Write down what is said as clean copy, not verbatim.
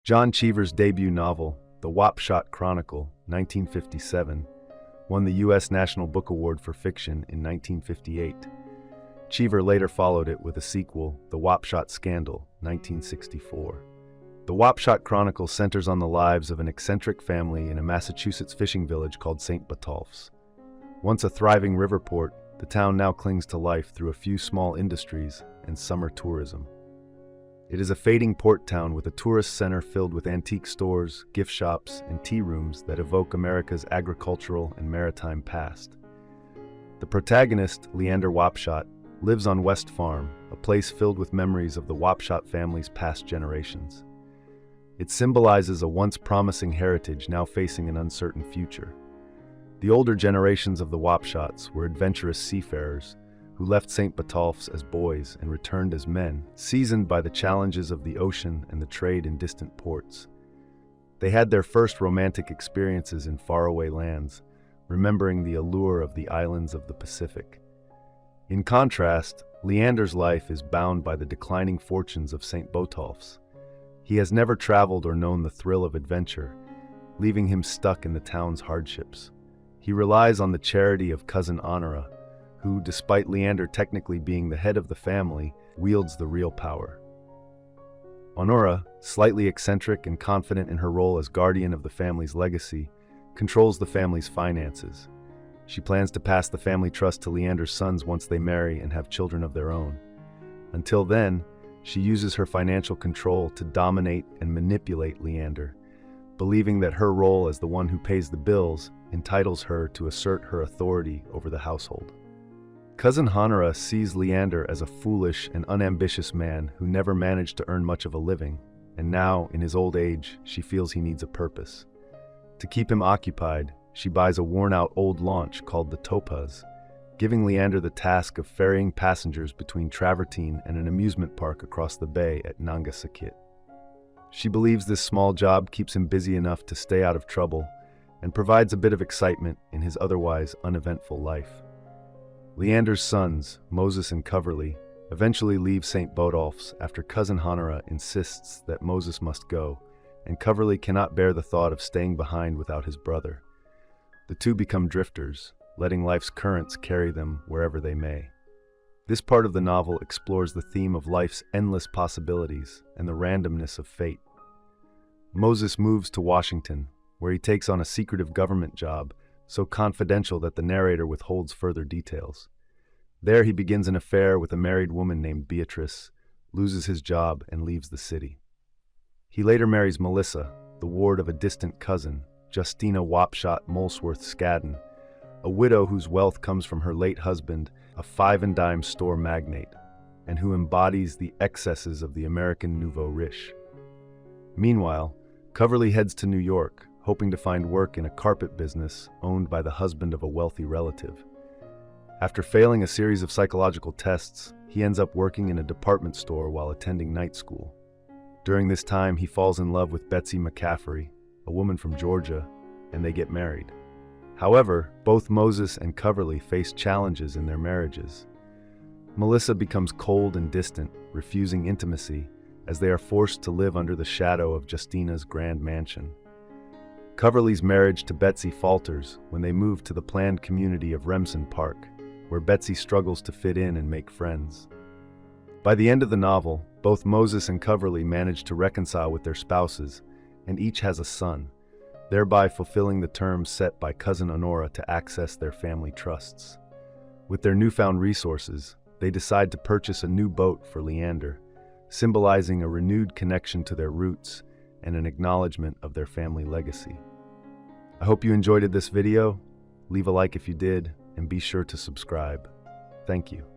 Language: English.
John Cheever's debut novel, The Wapshot Chronicle, 1957, won the U.S. National Book Award for Fiction in 1958. Cheever later followed it with a sequel, The Wapshot Scandal, 1964. The Wapshot Chronicle centers on the lives of an eccentric family in a Massachusetts fishing village called St. Botolphs. Once a thriving river port, the town now clings to life through a few small industries and summer tourism. It is a fading port town with a tourist center filled with antique stores, gift shops, and tea rooms that evoke America's agricultural and maritime past. The protagonist, Leander Wapshot, lives on West Farm, a place filled with memories of the Wapshot family's past generations. It symbolizes a once promising heritage now facing an uncertain future. The older generations of the Wapshots were adventurous seafarers who left St. Botolphs as boys and returned as men, seasoned by the challenges of the ocean and the trade in distant ports. They had their first romantic experiences in faraway lands, remembering the allure of the islands of the Pacific. In contrast, Leander's life is bound by the declining fortunes of St. Botolphs. He has never traveled or known the thrill of adventure, leaving him stuck in the town's hardships. He relies on the charity of cousin Honora, who, despite Leander technically being the head of the family, wields the real power. Honora, slightly eccentric and confident in her role as guardian of the family's legacy, controls the family's finances. She plans to pass the family trust to Leander's sons once they marry and have children of their own. Until then, she uses her financial control to dominate and manipulate Leander, believing that her role as the one who pays the bills entitles her to assert her authority over the household. Cousin Honora sees Leander as a foolish and unambitious man who never managed to earn much of a living, and now, in his old age, she feels he needs a purpose. To keep him occupied, she buys a worn-out old launch called the Topaz, giving Leander the task of ferrying passengers between Travertine and an amusement park across the bay at Nangasakit. She believes this small job keeps him busy enough to stay out of trouble and provides a bit of excitement in his otherwise uneventful life. Leander's sons, Moses and Coverly, eventually leave St. Botolphs after cousin Honora insists that Moses must go, and Coverly cannot bear the thought of staying behind without his brother. The two become drifters, letting life's currents carry them wherever they may. This part of the novel explores the theme of life's endless possibilities and the randomness of fate. Moses moves to Washington, where he takes on a secretive government job so confidential that the narrator withholds further details. There he begins an affair with a married woman named Beatrice, loses his job, and leaves the city. He later marries Melissa, the ward of a distant cousin, Justina Wapshot Molesworth Scadden, a widow whose wealth comes from her late husband, a five-and-dime store magnate, and who embodies the excesses of the American nouveau riche. Meanwhile, Coverly heads to New York, hoping to find work in a carpet business owned by the husband of a wealthy relative. After failing a series of psychological tests, he ends up working in a department store while attending night school. During this time, he falls in love with Betsy McCaffrey, a woman from Georgia, and they get married. However, both Moses and Coverly face challenges in their marriages. Melissa becomes cold and distant, refusing intimacy, as they are forced to live under the shadow of Justina's grand mansion. Coverly's marriage to Betsy falters when they move to the planned community of Remsen Park, where Betsy struggles to fit in and make friends. By the end of the novel, both Moses and Coverly manage to reconcile with their spouses, and each has a son, thereby fulfilling the terms set by cousin Honora to access their family trusts. With their newfound resources, they decide to purchase a new boat for Leander, symbolizing a renewed connection to their roots and an acknowledgement of their family legacy. I hope you enjoyed this video. Leave a like if you did, and be sure to subscribe. Thank you.